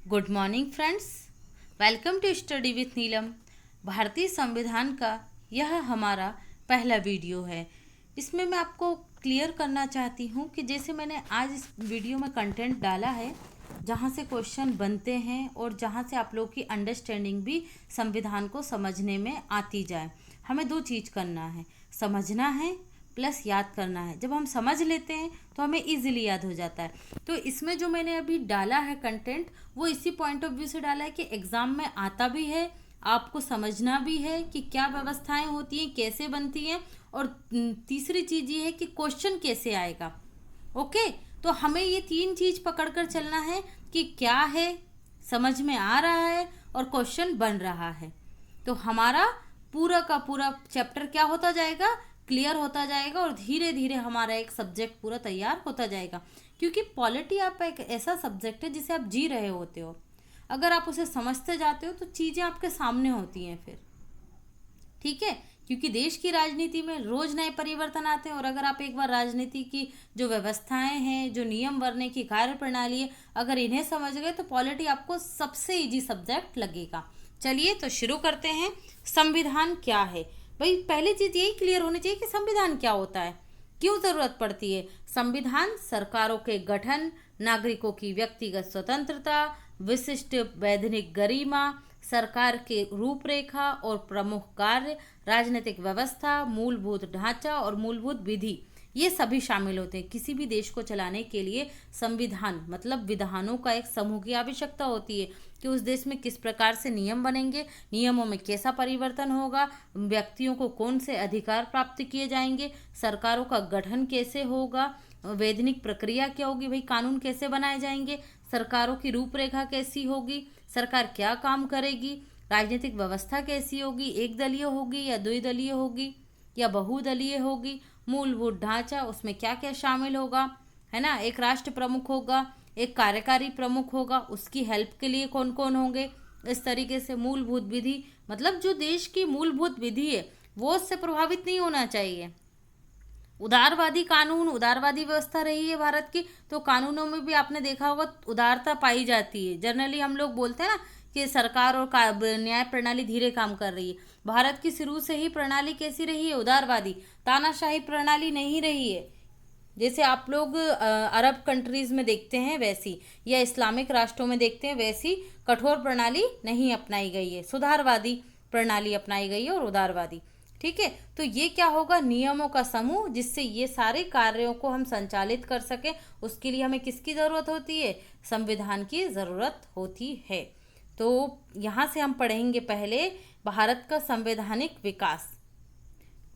Good morning friends, welcome to study with Neelam. भारतीय संविधान का यह हमारा पहला वीडियो है। इसमें मैं आपको क्लियर करना चाहती हूँ कि जैसे मैंने आज इस वीडियो में कंटेंट डाला है, जहाँ से क्वेश्चन बनते हैं और जहाँ से आप लोग की अंडरस्टैंडिंग भी संविधान को समझने में आती जाए। हमें दो चीज़ करना है, समझना है प्लस याद करना है। जब हम समझ लेते हैं तो हमें इजीली याद हो जाता है। तो इसमें जो मैंने अभी डाला है कंटेंट, वो इसी पॉइंट ऑफ व्यू से डाला है कि एग्ज़ाम में आता भी है, आपको समझना भी है कि क्या व्यवस्थाएं होती हैं, कैसे बनती हैं, और तीसरी चीज़ ये है कि क्वेश्चन कैसे आएगा। ओके, तो हमें ये तीन चीज़ पकड़कर चलना है कि क्या है, समझ में आ रहा है और क्वेश्चन बन रहा है। तो हमारा पूरा का पूरा चैप्टर क्या होता जाएगा, क्लियर होता जाएगा और धीरे धीरे हमारा एक सब्जेक्ट पूरा तैयार होता जाएगा। क्योंकि पॉलिटी आप एक ऐसा सब्जेक्ट है जिसे आप जी रहे होते हो। अगर आप उसे समझते जाते हो तो चीज़ें आपके सामने होती हैं फिर, ठीक है। क्योंकि देश की राजनीति में रोज नए परिवर्तन आते हैं, और अगर आप एक बार राजनीति की जो व्यवस्थाएं हैं, जो नियम बनने की कार्य प्रणाली है, अगर इन्हें समझ गए तो पॉलिटी आपको सबसे इजी सब्जेक्ट लगेगा। चलिए तो शुरू करते हैं। संविधान क्या है भाई? पहली चीज यही क्लियर होनी चाहिए कि संविधान क्या होता है, क्यों जरूरत पड़ती है। संविधान सरकारों के गठन, नागरिकों की व्यक्तिगत स्वतंत्रता, विशिष्ट वैधानिक गरिमा, सरकार के रूपरेखा और प्रमुख कार्य, राजनीतिक व्यवस्था, मूलभूत ढांचा और मूलभूत विधि, ये सभी शामिल होते हैं। किसी भी देश को चलाने के लिए संविधान मतलब विधानों का एक समूह की आवश्यकता होती है कि उस देश में किस प्रकार से नियम बनेंगे, नियमों में कैसा परिवर्तन होगा, व्यक्तियों को कौन से अधिकार प्राप्त किए जाएंगे, सरकारों का गठन कैसे होगा, वैधानिक प्रक्रिया क्या होगी, भाई कानून कैसे बनाए जाएंगे, सरकारों की रूपरेखा कैसी होगी, सरकार क्या काम करेगी, राजनीतिक व्यवस्था कैसी होगी, एक दलीय होगी या द्विदलीय होगी या बहुदलीय होगी, मूलभूत ढांचा उसमें क्या क्या शामिल होगा, है ना। एक राष्ट्र प्रमुख होगा, एक कार्यकारी प्रमुख होगा, उसकी हेल्प के लिए कौन कौन होंगे। इस तरीके से मूलभूत विधि मतलब जो देश की मूलभूत विधि है वो उससे प्रभावित नहीं होना चाहिए। उदारवादी कानून, उदारवादी व्यवस्था रही है भारत की, तो कानूनों में भी आपने देखा होगा उदारता पाई जाती है। जनरली हम लोग बोलते हैं ना कि सरकार और न्याय प्रणाली धीरे काम कर रही है। भारत की शुरू से ही प्रणाली कैसी रही है, उदारवादी, तानाशाही प्रणाली नहीं रही है। जैसे आप लोग अरब कंट्रीज में देखते हैं वैसी, या इस्लामिक राष्ट्रों में देखते हैं वैसी कठोर प्रणाली नहीं अपनाई गई है, सुधारवादी प्रणाली अपनाई गई है और उदारवादी, ठीक है। तो ये क्या होगा, नियमों का समूह जिससे ये सारे कार्यों को हम संचालित कर सके। उसके लिए हमें किसकी जरूरत होती है, संविधान की जरूरत होती है। तो यहाँ से हम पढ़ेंगे पहले भारत का संवैधानिक विकास,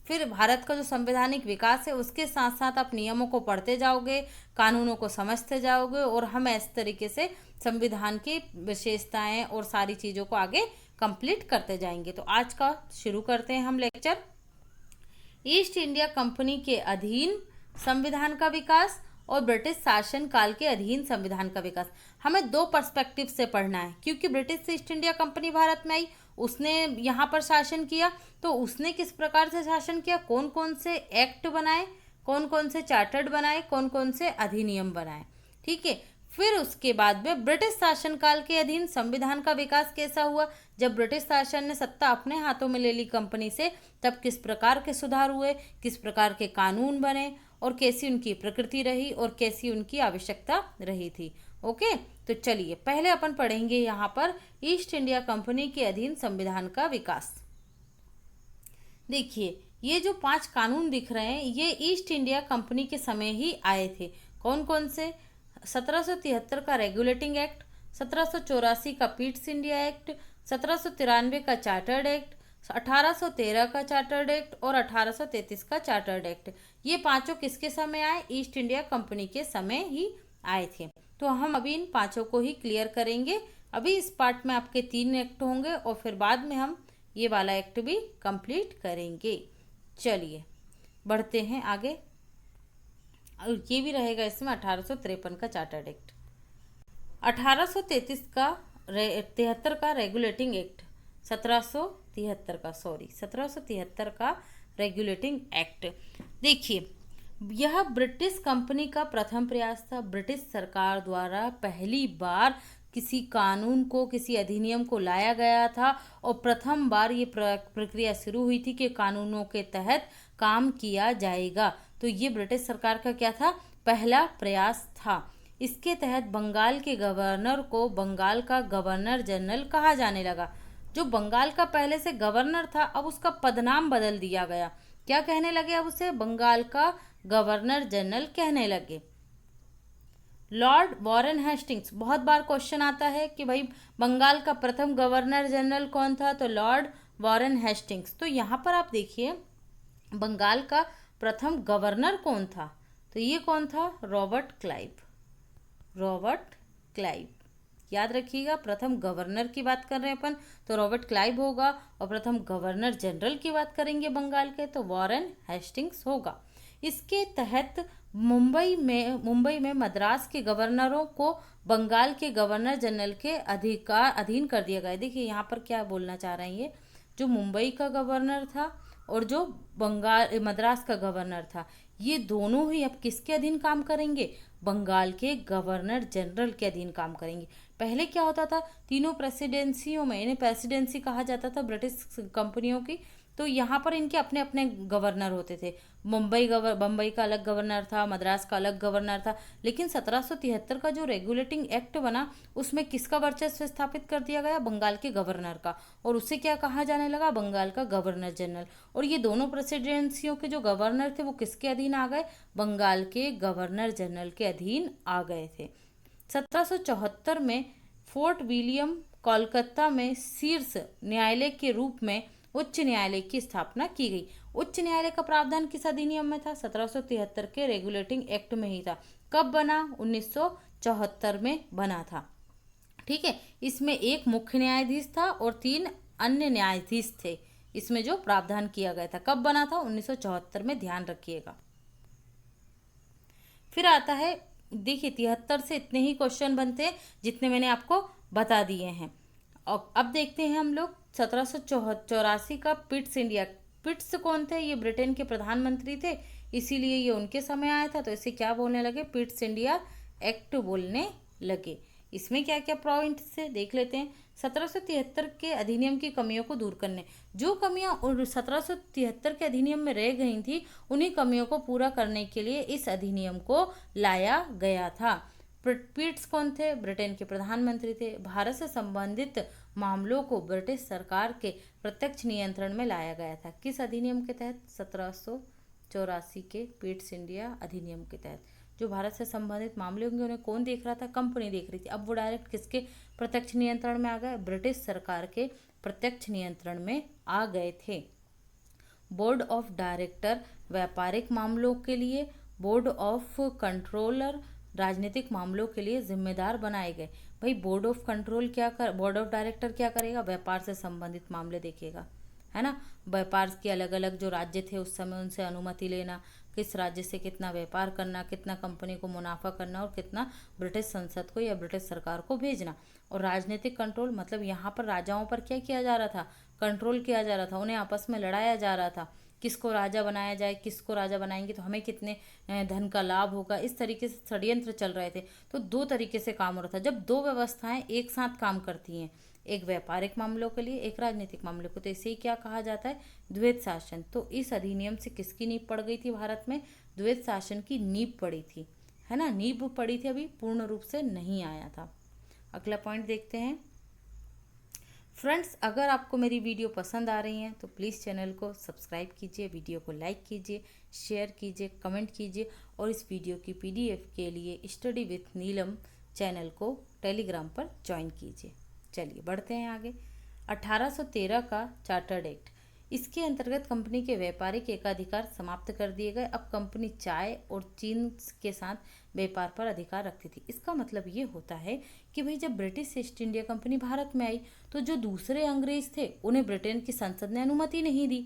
फिर भारत का जो संवैधानिक विकास है उसके साथ साथ आप नियमों को पढ़ते जाओगे, कानूनों को समझते जाओगे, और हम इस तरीके से संविधान की विशेषताएं और सारी चीज़ों को आगे कंप्लीट करते जाएंगे। तो आज का शुरू करते हैं हम लेक्चर। ईस्ट इंडिया कंपनी के अधीन संविधान का विकास और ब्रिटिश शासन काल के अधीन संविधान का विकास। हमें दो पर्सपेक्टिव से पढ़ना है, क्योंकि British east India company Bharat में आई, उसने यहाँ पर शासन किया, तो उसने किस प्रकार से शासन किया, कौन कौन से एक्ट बनाए, कौन कौन से चार्टर्ड बनाए, कौन कौन से अधिनियम बनाए, ठीक है। फिर उसके बाद में ब्रिटिश शासनकाल के अधीन संविधान का विकास कैसा हुआ, जब ब्रिटिश शासन ने सत्ता अपने हाथों में ले ली कंपनी से, तब किस प्रकार के सुधार हुए, किस प्रकार के कानून बने, और कैसी उनकी प्रकृति रही और कैसी उनकी आवश्यकता रही थी। ओके, तो चलिए पहले अपन पढ़ेंगे यहाँ पर ईस्ट इंडिया कंपनी के अधीन संविधान का विकास। देखिए, ये जो 5 कानून दिख रहे हैं ये ईस्ट इंडिया कंपनी के समय ही आए थे। कौन कौन से, 1773 का रेगुलेटिंग एक्ट, 1784 का पीट्स इंडिया एक्ट, 1793 का चार्टर्ड एक्ट, 1813 का चार्टर्ड एक्ट और 1833 का चार्टर्ड एक्ट। ये पांचों किसके समय आए, ईस्ट इंडिया कंपनी के समय ही आए थे। तो हम अभी इन पांचों को ही क्लियर करेंगे। अभी इस पार्ट में आपके 3 एक्ट होंगे और फिर बाद में हम ये वाला एक्ट भी कंप्लीट करेंगे। चलिए बढ़ते हैं आगे। और ये भी रहेगा इसमें 1853 का चार्टर्ड एक्ट, 1833 का 73 का रेगुलेटिंग एक्ट, 1773 का रेगुलेटिंग एक्ट। देखिए, यह ब्रिटिश कंपनी का प्रथम प्रयास था। ब्रिटिश सरकार द्वारा पहली बार किसी कानून को, किसी अधिनियम को लाया गया था और प्रथम बार ये प्रक्रिया शुरू हुई थी कि कानूनों के तहत काम किया जाएगा। तो ये ब्रिटिश सरकार का क्या था, पहला प्रयास था। इसके तहत बंगाल के गवर्नर को बंगाल का गवर्नर जनरल कहा जाने लगा। जो बंगाल का पहले से गवर्नर था, अब उसका पदनाम बदल दिया गया। क्या कहने लगे, अब उसे बंगाल का गवर्नर जनरल कहने लगे। लॉर्ड वॉरेन हेस्टिंग्स, बहुत बार क्वेश्चन आता है कि भाई बंगाल का प्रथम गवर्नर जनरल कौन था, तो लॉर्ड वॉरेन हेस्टिंग्स। तो यहाँ पर आप देखिए बंगाल का प्रथम गवर्नर कौन था, तो ये कौन था, रॉबर्ट क्लाइव। रॉबर्ट क्लाइव, याद रखिएगा, प्रथम गवर्नर की बात कर रहे हैं अपन तो रॉबर्ट क्लाइव होगा, और प्रथम गवर्नर जनरल की बात करेंगे बंगाल के तो वॉरेन हेस्टिंग्स होगा। इसके तहत मुंबई में मद्रास के गवर्नरों को बंगाल के गवर्नर जनरल के अधीन कर दिया गया। देखिए यहाँ पर क्या बोलना चाह रहे हैं, ये जो मुंबई का गवर्नर था और जो मद्रास का गवर्नर था, ये दोनों ही अब किसके अधीन काम करेंगे, बंगाल के गवर्नर जनरल के अधीन काम करेंगे। पहले क्या होता था, तीनों प्रेसिडेंसियों में, इन्हें प्रेसिडेंसी कहा जाता था ब्रिटिश कंपनियों की, तो यहाँ पर इनके अपने अपने गवर्नर होते थे। बम्बई का अलग गवर्नर था, मद्रास का अलग गवर्नर था। लेकिन 1773 का जो रेगुलेटिंग एक्ट बना, उसमें किसका वर्चस्व स्थापित कर दिया गया, बंगाल के गवर्नर का, और उसे क्या कहा जाने लगा, बंगाल का गवर्नर जनरल। और ये दोनों प्रेसिडेंसियों के जो गवर्नर थे वो किसके अधीन आ गए, बंगाल के गवर्नर जनरल के अधीन आ गए थे। 1774 में फोर्ट विलियम कोलकाता में शीर्ष न्यायालय के रूप में उच्च न्यायालय की स्थापना की गई। उच्च न्यायालय का प्रावधान किस अधिनियम में था, 1773 के रेगुलेटिंग एक्ट में ही था। कब बना, 1974 में बना था। ठीक है, इसमें एक मुख्य न्यायाधीश था और 3 अन्य न्यायाधीश थे। इसमें जो प्रावधान किया गया था, कब बना था, 1974 में, ध्यान रखिएगा। फिर आता है, देखिए 73 से इतने ही क्वेश्चन बनते हैं जितने मैंने आपको बता दिए हैं। और अब देखते हैं हम लोग 1784 का पिट्स इंडिया। पिट्स कौन थे, ये ब्रिटेन के प्रधानमंत्री थे, इसीलिए ये उनके समय आया था, तो इसे क्या बोलने लगे, पिट्स इंडिया एक्ट बोलने लगे। इसमें क्या क्या पॉइंट से देख लेते हैं। 1773 के अधिनियम की कमियों को दूर करने, जो कमियां 1773 के अधिनियम में रह गई थी, उन्हीं कमियों को पूरा करने के लिए इस अधिनियम को लाया गया था। पिट्स कौन थे, ब्रिटेन के प्रधानमंत्री थे। भारत से संबंधित मामलों को ब्रिटिश सरकार के प्रत्यक्ष नियंत्रण में लाया गया था। किस अधिनियम के तहत, 1784 के पिट्स इंडिया अधिनियम के तहत। जो भारत से संबंधित मामले होंगे उन्हें कौन देख रहा था, कंपनी देख रही थी। अब वो डायरेक्ट किसके प्रत्यक्ष नियंत्रण में आ गए, ब्रिटिश सरकार के प्रत्यक्ष नियंत्रण में आ गए थे। बोर्ड ऑफ डायरेक्टर व्यापारिक मामलों के लिए, बोर्ड ऑफ कंट्रोलर राजनीतिक मामलों के लिए जिम्मेदार बनाए गए। भाई board of control board of director क्या करेगा, व्यापार से संबंधित मामले देखेगा, है ना। व्यापार के अलग अलग जो राज्य थे उस समय, उनसे अनुमति लेना, किस राज्य से कितना व्यापार करना, कितना कंपनी को मुनाफा करना और कितना ब्रिटिश संसद को या ब्रिटिश सरकार को भेजना। और राजनीतिक कंट्रोल मतलब यहाँ पर राजाओं पर क्या किया जा रहा था, कंट्रोल किया जा रहा था, उन्हें आपस में लड़ाया जा रहा था, किसको राजा बनाया जाए, किसको राजा बनाएंगे तो हमें कितने धन का लाभ होगा, इस तरीके से षड्यंत्र चल रहे थे। तो 2 तरीके से काम हो रहा था। जब 2 व्यवस्थाएं एक साथ काम करती हैं, एक व्यापारिक मामलों के लिए, एक राजनीतिक मामलों को, तो इसे ही क्या कहा जाता है, द्वैत शासन। तो इस अधिनियम से किसकी नींव पड़ गई थी, भारत में द्वैत शासन की नींव पड़ी थी, है ना, नींव पड़ी थी, अभी पूर्ण रूप से नहीं आया था। अगला पॉइंट देखते हैं। फ्रेंड्स, अगर आपको मेरी वीडियो पसंद आ रही हैं तो प्लीज़ चैनल को सब्सक्राइब कीजिए, वीडियो को लाइक कीजिए, शेयर कीजिए, कमेंट कीजिए, और इस वीडियो की PDF के लिए स्टडी विथ नीलम चैनल को टेलीग्राम पर ज्वाइन कीजिए। चलिए बढ़ते हैं आगे। 1813 का चार्टर्ड एक्ट, इसके अंतर्गत कंपनी के व्यापारिक एकाधिकार समाप्त कर दिए गए। अब कंपनी चाय और चीन के साथ व्यापार पर अधिकार रखती थी। इसका मतलब ये होता है कि भाई जब British east India company Bharat में आई तो जो दूसरे अंग्रेज थे उन्हें ब्रिटेन की संसद ने अनुमति नहीं दी,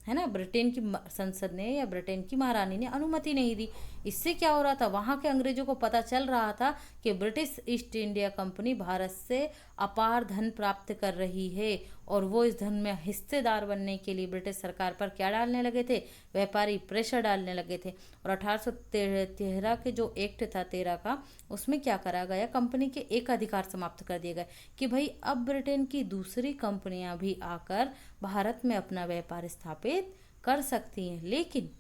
है ना, ब्रिटेन की संसद ने या ब्रिटेन की महारानी ने अनुमति नहीं दी। इससे क्या हो रहा था, वहाँ के अंग्रेजों को पता चल रहा था कि British east India company Bharat से अपार धन प्राप्त कर रही है, और वो इस धन में हिस्सेदार बनने के लिए ब्रिटिश सरकार पर क्या डालने लगे थे, व्यापारी प्रेशर डालने लगे थे। और 1813 के जो एक्ट था 13 का, उसमें क्या करा गया, कंपनी के एक अधिकार समाप्त कर दिए गए कि भाई अब ब्रिटेन की दूसरी कंपनियां भी आकर भारत में अपना व्यापार स्थापित कर सकती हैं, लेकिन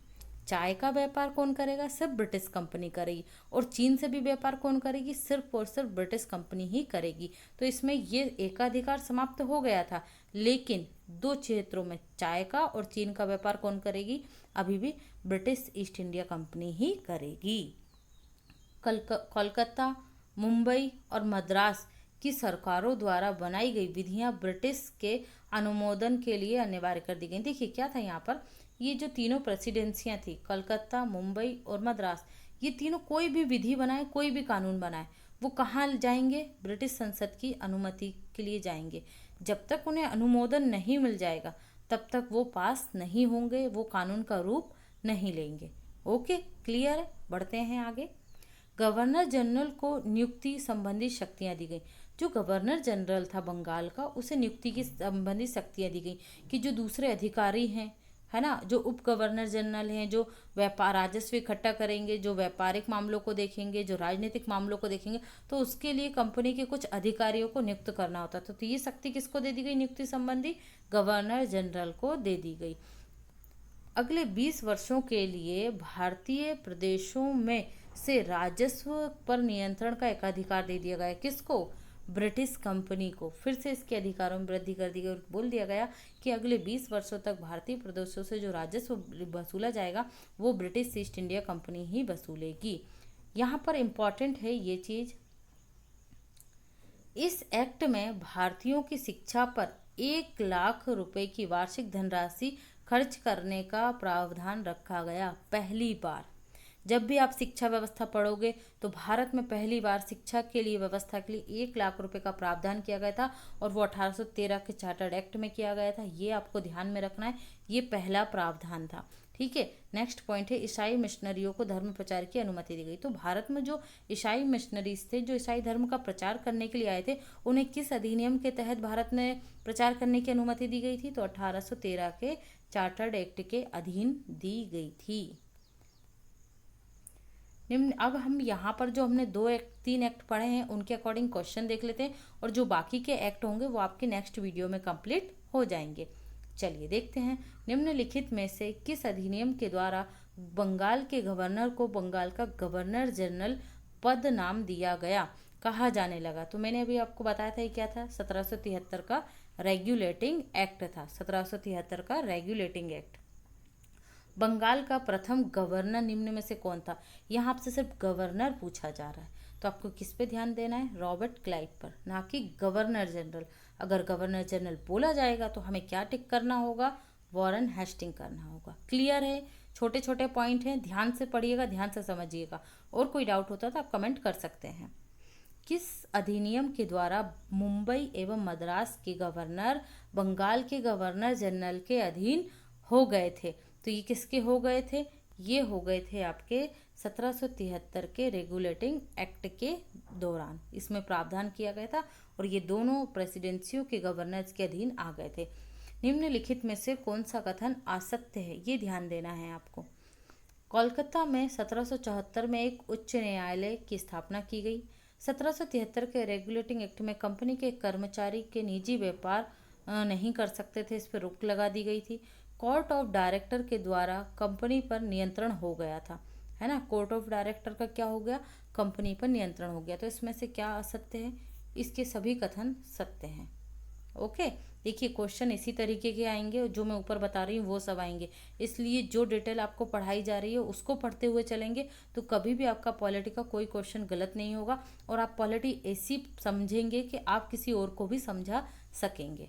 चाय का व्यापार कौन करेगा, सिर्फ ब्रिटिश कंपनी करेगी। और चीन से भी व्यापार कौन करेगी, सिर्फ और सिर्फ ब्रिटिश कंपनी ही करेगी। तो इसमें ये एकाधिकार समाप्त हो गया था, लेकिन दो क्षेत्रों में चाय का और चीन का व्यापार कौन करेगी, अभी भी ब्रिटिश ईस्ट इंडिया कंपनी ही करेगी। कोलकाता, मुंबई और मद्रास की सरकारों द्वारा बनाई गई विधियां ब्रिटिश के अनुमोदन के लिए अनिवार्य कर दी गई। देखिए क्या था यहाँ पर, ये जो तीनों प्रेसिडेंसियां थी, कलकत्ता, मुंबई और मद्रास, ये तीनों कोई भी विधि बनाए, कोई भी कानून बनाए, वो कहाँ जाएंगे, ब्रिटिश संसद की अनुमति के लिए जाएंगे। जब तक उन्हें अनुमोदन नहीं मिल जाएगा तब तक वो पास नहीं होंगे, वो कानून का रूप नहीं लेंगे। ओके, क्लियर है, बढ़ते हैं आगे। गवर्नर जनरल को नियुक्ति संबंधी शक्तियां दी गई। जो गवर्नर जनरल था बंगाल का, उसे नियुक्ति की संबंधित शक्तियां दी गई कि जो दूसरे अधिकारी हैं, है ना, जो उप गवर्नर जनरल हैं, जो व्यापार राजस्व इकट्ठा करेंगे, जो व्यापारिक मामलों को देखेंगे, जो राजनीतिक मामलों को देखेंगे, तो उसके लिए कंपनी के कुछ अधिकारियों को नियुक्त करना होता था। तो ये शक्ति किसको दे दी गई, नियुक्ति संबंधी, गवर्नर जनरल को दे दी गई। अगले 20 वर्षों के लिए भारतीय प्रदेशों में से राजस्व पर नियंत्रण का एकाधिकार दे दिया गया। किसको, ब्रिटिश कंपनी को। फिर से इसके अधिकारों में वृद्धि कर दी गई और बोल दिया गया कि अगले 20 वर्षों तक भारतीय प्रदेशों से जो राजस्व वसूला जाएगा वो ब्रिटिश ईस्ट इंडिया कंपनी ही वसूलेगी। यहाँ पर इम्पॉर्टेंट है ये चीज़, इस एक्ट में भारतीयों की शिक्षा पर 1 लाख रुपए की वार्षिक धनराशि खर्च करने का प्रावधान रखा गया। पहली बार जब भी आप शिक्षा व्यवस्था पढ़ोगे तो भारत में पहली बार शिक्षा के लिए व्यवस्था के लिए 1 लाख रुपए का प्रावधान किया गया था, और वो 1813 के चार्टर्ड एक्ट में किया गया था। ये आपको ध्यान में रखना है, ये पहला प्रावधान था। ठीक है, नेक्स्ट पॉइंट है, ईसाई मिशनरियों को धर्म प्रचार की अनुमति दी गई। तो भारत में जो ईसाई मिशनरीज थे, जो ईसाई धर्म का प्रचार करने के लिए आए थे, उन्हें किस अधिनियम के तहत भारत में प्रचार करने की अनुमति दी गई थी, तो 1813 के चार्टर्ड एक्ट के अधीन दी गई थी। निम्न, अब हम यहाँ पर जो हमने 3 एक्ट पढ़े हैं उनके अकॉर्डिंग क्वेश्चन देख लेते हैं, और जो बाकी के एक्ट होंगे वो आपके नेक्स्ट वीडियो में कंप्लीट हो जाएंगे। चलिए देखते हैं, निम्नलिखित में से किस अधिनियम के द्वारा बंगाल के गवर्नर को बंगाल का गवर्नर जनरल पद नाम दिया गया, कहा जाने लगा। तो मैंने अभी आपको बताया था ये क्या था, 1773 का रेगुलेटिंग एक्ट था। 1773 का रेगुलेटिंग एक्ट। बंगाल का प्रथम गवर्नर निम्न में से कौन था। यहाँ आपसे सिर्फ गवर्नर पूछा जा रहा है, तो आपको किस पे ध्यान देना है, रॉबर्ट क्लाइव पर, ना कि गवर्नर जनरल। अगर गवर्नर जनरल बोला जाएगा तो हमें क्या टिक करना होगा, वॉरेन हेस्टिंग करना होगा। क्लियर है, छोटे छोटे पॉइंट हैं, ध्यान से पढ़िएगा, ध्यान से समझिएगा, और कोई डाउट होता तो आप कमेंट कर सकते हैं। किस अधिनियम के द्वारा मुंबई एवं मद्रास के गवर्नर बंगाल के गवर्नर जनरल के अधीन हो गए थे। तो ये किसके हो गए थे, ये हो गए थे आपके 1773 के रेगुलेटिंग एक्ट के दौरान। इसमें प्रावधान किया गया था और ये दोनों प्रेसिडेंसियों के गवर्नर्स के अधीन आ गए थे। निम्नलिखित में से कौन सा कथन असत्य है, ये ध्यान देना है आपको। कोलकाता में 1774 में एक उच्च न्यायालय की स्थापना की गई। 1773 के रेगुलेटिंग एक्ट में कंपनी के कर्मचारी के निजी व्यापार नहीं कर सकते थे, इस पर रोक लगा दी गई थी। कोर्ट ऑफ डायरेक्टर के द्वारा कंपनी पर नियंत्रण हो गया था, है ना। कोर्ट ऑफ डायरेक्टर का क्या हो गया, कंपनी पर नियंत्रण हो गया। तो इसमें से क्या असत्य है, इसके सभी कथन सत्य हैं। ओके, देखिए क्वेश्चन इसी तरीके के आएंगे, जो मैं ऊपर बता रही हूँ वो सब आएंगे। इसलिए जो डिटेल आपको पढ़ाई जा रही है उसको पढ़ते हुए चलेंगे तो कभी भी आपका पॉलिटी का कोई क्वेश्चन गलत नहीं होगा, और आप पॉलिटी ऐसी समझेंगे कि आप किसी और को भी समझा सकेंगे।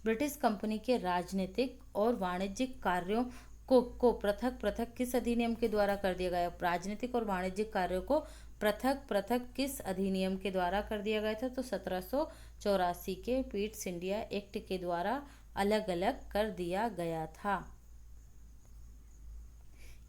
ब्रिटिश कंपनी के राजनीतिक और वाणिज्यिक कार्यों को पृथक पृथक किस अधिनियम के द्वारा कर दिया गया। राजनीतिक और वाणिज्यिक कार्यों को पृथक पृथक किस अधिनियम के द्वारा कर दिया गया था, तो 1784 के ईस्ट इंडिया एक्ट के द्वारा अलग अलग कर दिया गया था।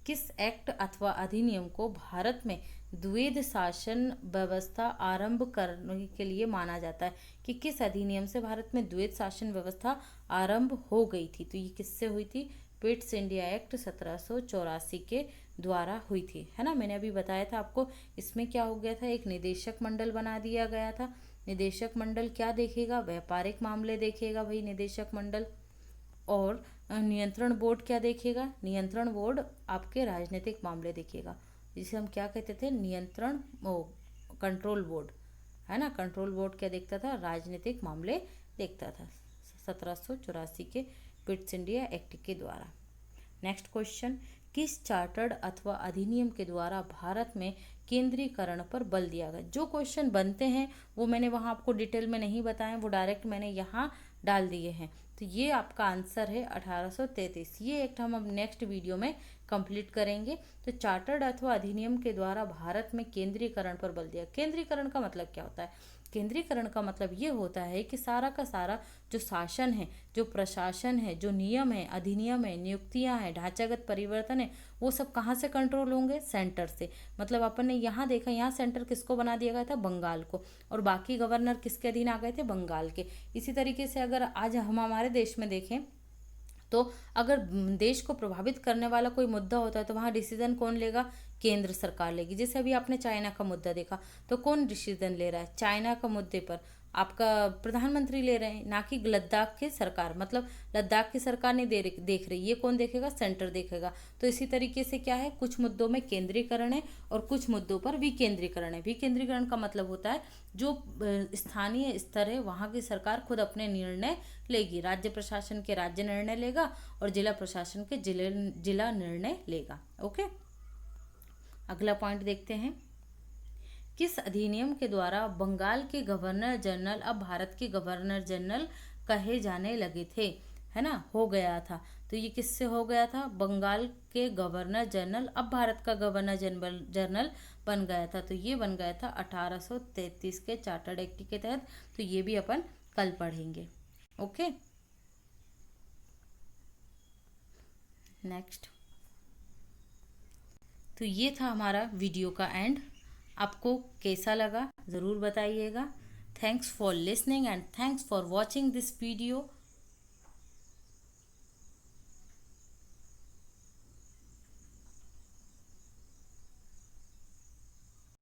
किस एक्ट अथवा अधिनियम को भारत में द्वैध शासन व्यवस्था आरंभ करने के लिए माना जाता है? कि किस अधिनियम से भारत में द्वैध शासन व्यवस्था आरंभ हो गई थी? तो ये किससे हुई थी? पिट्स इंडिया एक्ट 1784 के द्वारा हुई थी, है ना। मैंने अभी बताया था आपको, इसमें क्या हो गया था, एक निदेशक मंडल बना दिया गया था। निदेशक मंडल क्या देखेगा? व्यापारिक मामले देखेगा भाई निदेशक मंडल। और नियंत्रण बोर्ड क्या देखेगा? नियंत्रण बोर्ड आपके राजनीतिक मामले देखेगा, जिसे हम क्या कहते थे? नियंत्रण कंट्रोल बोर्ड, है ना। कंट्रोल बोर्ड क्या देखता था? राजनीतिक मामले देखता था 1784 के पिट्स इंडिया एक्ट के द्वारा। नेक्स्ट क्वेश्चन, किस चार्टर्ड अथवा अधिनियम के द्वारा भारत में केंद्रीकरण पर बल दिया गया? जो क्वेश्चन बनते हैं वो मैंने वहाँ आपको डिटेल में नहीं बताए, वो डायरेक्ट मैंने यहाँ डाल दिए हैं। तो ये आपका आंसर है 1833। ये एक्ट हम अब नेक्स्ट वीडियो में कंप्लीट करेंगे। तो चार्टर्ड अथवा अधिनियम के द्वारा भारत में केंद्रीकरण पर बल दिया। केंद्रीकरण का मतलब क्या होता है? केंद्रीकरण का मतलब ये होता है कि सारा का सारा जो शासन है, जो प्रशासन है, जो नियम है, अधिनियम है, नियुक्तियां हैं, ढांचागत परिवर्तन है, वो सब कहाँ से कंट्रोल होंगे? सेंटर से। मतलब अपन ने यहाँ देखा, यहाँ सेंटर किसको बना दिया गया था? बंगाल को। और बाकी गवर्नर किसके अधीन आ गए थे? बंगाल के। इसी तरीके से अगर आज हम हमारे देश में देखें तो अगर देश को प्रभावित करने वाला कोई मुद्दा होता है तो वहाँ डिसीजन कौन लेगा? केंद्र सरकार लेगी। जैसे अभी आपने चाइना का मुद्दा देखा, तो कौन डिसीजन ले रहा है? चाइना का मुद्दे पर आपका प्रधानमंत्री ले रहे हैं, ना कि लद्दाख की सरकार। मतलब लद्दाख की सरकार नहीं देख रही, ये कौन देखेगा? सेंटर देखेगा। तो इसी तरीके से क्या है, कुछ मुद्दों में केंद्रीकरण है और कुछ मुद्दों पर विकेंद्रीकरण है। विकेंद्रीकरण का मतलब होता है जो स्थानीय स्तर है वहाँ की सरकार खुद अपने निर्णय लेगी। राज्य प्रशासन के राज्य निर्णय लेगा और जिला प्रशासन के जिला निर्णय लेगा। ओके, अगला पॉइंट देखते हैं। किस अधिनियम के द्वारा बंगाल के गवर्नर जनरल अब भारत के गवर्नर जनरल कहे जाने लगे थे? है ना, हो गया था। तो ये किससे हो गया था? बंगाल के गवर्नर जनरल अब भारत का गवर्नर जनरल बन गया था। तो ये बन गया था 1833 के चार्टर्ड एक्ट के तहत। तो ये भी अपन कल पढ़ेंगे। Okay, next. तो ये था हमारा वीडियो का एंड। आपको कैसा लगा ज़रूर बताइएगा। Thanks for listening and thanks for watching this video.